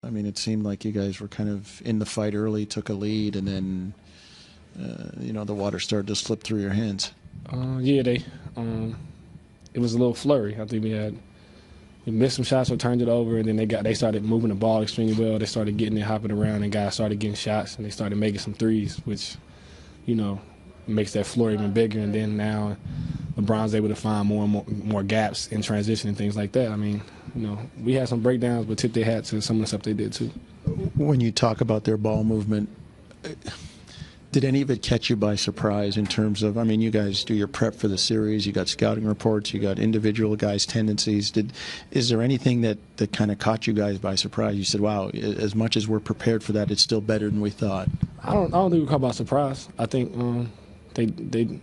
I mean, it seemed like you guys were kind of in the fight early, took a lead, and then the water started to slip through your hands. Yeah, it was a little flurry. I think we missed some shots or turned it over, and then they started moving the ball extremely well. They started getting it, hopping around, and guys started getting shots, and they started making some threes, which, makes that floor even bigger. And then now LeBron's able to find more and more gaps in transition and things like that. I mean, we had some breakdowns, but tip their hat to some of the stuff they did too. When you talk about their ball movement, did any of it catch you by surprise in terms of, I mean, you guys do your prep for the series, you got scouting reports, you got individual guys' tendencies. Is there anything that kind of caught you guys by surprise? You said, wow, as much as we're prepared for that, it's still better than we thought. I don't think we're caught by surprise. I think they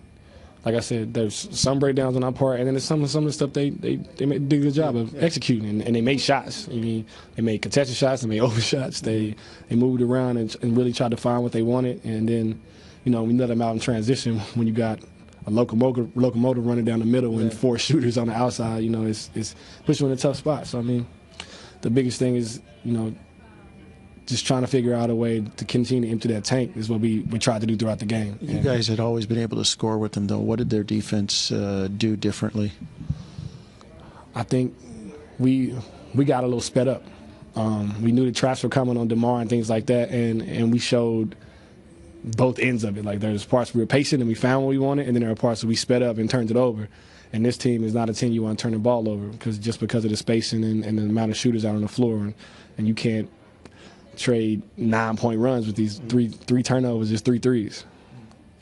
like I said, there's some breakdowns on our part, and then there's some of the stuff they did a good job of executing, and they made shots. I mean, they made contested shots, they made open shots. They moved around and really tried to find what they wanted, and then we let them out in transition. When you got a locomotive running down the middle and 4 shooters on the outside, it's puts you in a tough spot. So I mean, the biggest thing is just trying to figure out a way to continue to empty that tank is what we tried to do throughout the game. You guys had always been able to score with them, though. What did their defense do differently? I think we got a little sped up. We knew the traps were coming on DeMar and things like that, and we showed both ends of it. Like, there's parts we were patient and we found what we wanted, and then there are parts that we sped up and turned it over. And this team is not a team you want to turn the ball over because of the spacing and the amount of shooters out on the floor, and you can't trade 9-point runs with these three turnovers, just 3 threes.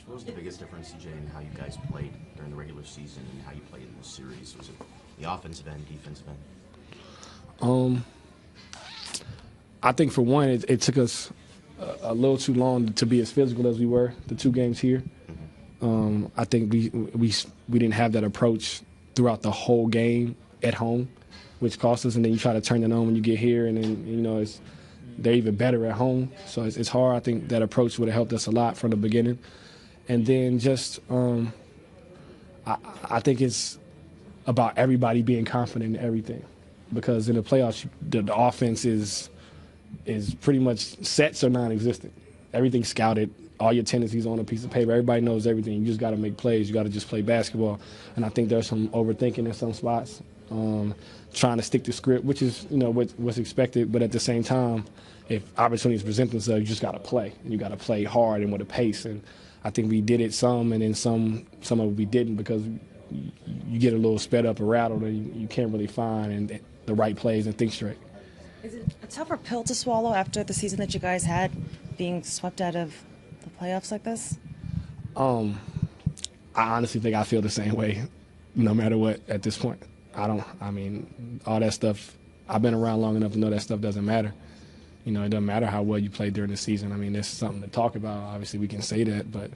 What was the biggest difference, CJ, in how you guys played during the regular season and how you played in the series? Was it the offensive end, defensive end? I think for one, it took us a little too long to be as physical as we were the 2 games here. I think we didn't have that approach throughout the whole game at home, which cost us. And then you try to turn it on when you get here, and then they're even better at home. So it's hard. I think that approach would have helped us a lot from the beginning. And then just I think it's about everybody being confident in everything, because in the playoffs the offense is pretty much sets or non-existent. Everything's scouted. All your tendencies on a piece of paper. Everybody knows everything. You just got to make plays. You got to just play basketball. And I think there's some overthinking in some spots, trying to stick to script, which is what's expected. But at the same time, if opportunities present themselves, you just got to play. And you got to play hard and with a pace. And I think we did it some, and then some of it we didn't, because you get a little sped up or rattled, and you can't really find the right plays and think straight. Is it a tougher pill to swallow after the season that you guys had, being swept out of the playoffs like this? I honestly think I feel the same way, no matter what, at this point. I mean, all that stuff, I've been around long enough to know that stuff doesn't matter. It doesn't matter how well you played during the season. I mean, there's something to talk about. Obviously, we can say that, but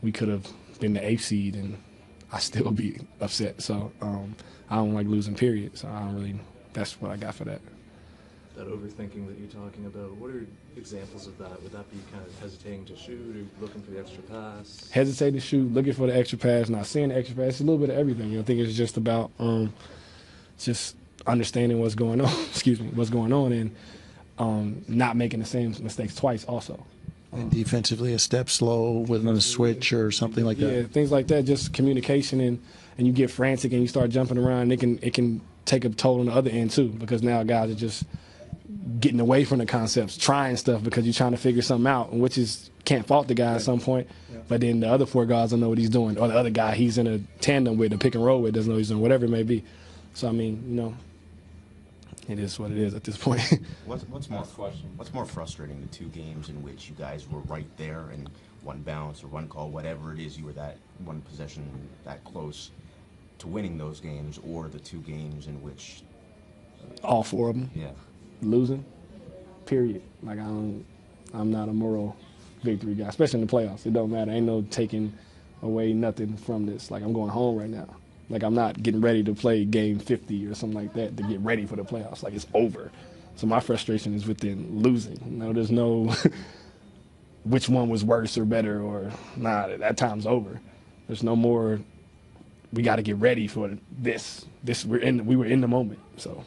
we could have been the 8th seed, and I still be upset. So I don't like losing, period. So that's what I got for that. That overthinking that you're talking about, what are examples of that? Would that be kind of hesitating to shoot or looking for the extra pass? Hesitating to shoot, looking for the extra pass, not seeing the extra pass. It's a little bit of everything. I think it's just about just understanding what's going on, what's going on, and not making the same mistakes twice also. And defensively, a step slow within a switch or something like that? Yeah, things like that, just communication, and you get frantic and you start jumping around, and it can take a toll on the other end too, because now guys are just getting away from the concepts, trying stuff because you're trying to figure something out, which is can't fault the guy at some point. Yeah. But then the other 4 guys don't know what he's doing, or the other guy he's in a tandem with, a pick and roll with, doesn't know what he's doing, whatever it may be. So I mean, it is what it is at this point. What's more frustrating, the 2 games in which you guys were right there and one bounce or one call, whatever it is, you were that one possession that close to winning those games, or the 2 games in which all 4 of them? Yeah. Losing, period. Like, I'm not a moral victory guy, especially in the playoffs. It don't matter. Ain't no taking away nothing from this. Like, I'm going home right now. Like, I'm not getting ready to play game 50 or something like that to get ready for the playoffs. Like, it's over. So my frustration is within losing. There's no which one was worse or better, or that time's over. There's no more. We got to get ready for this. We were in the moment. So.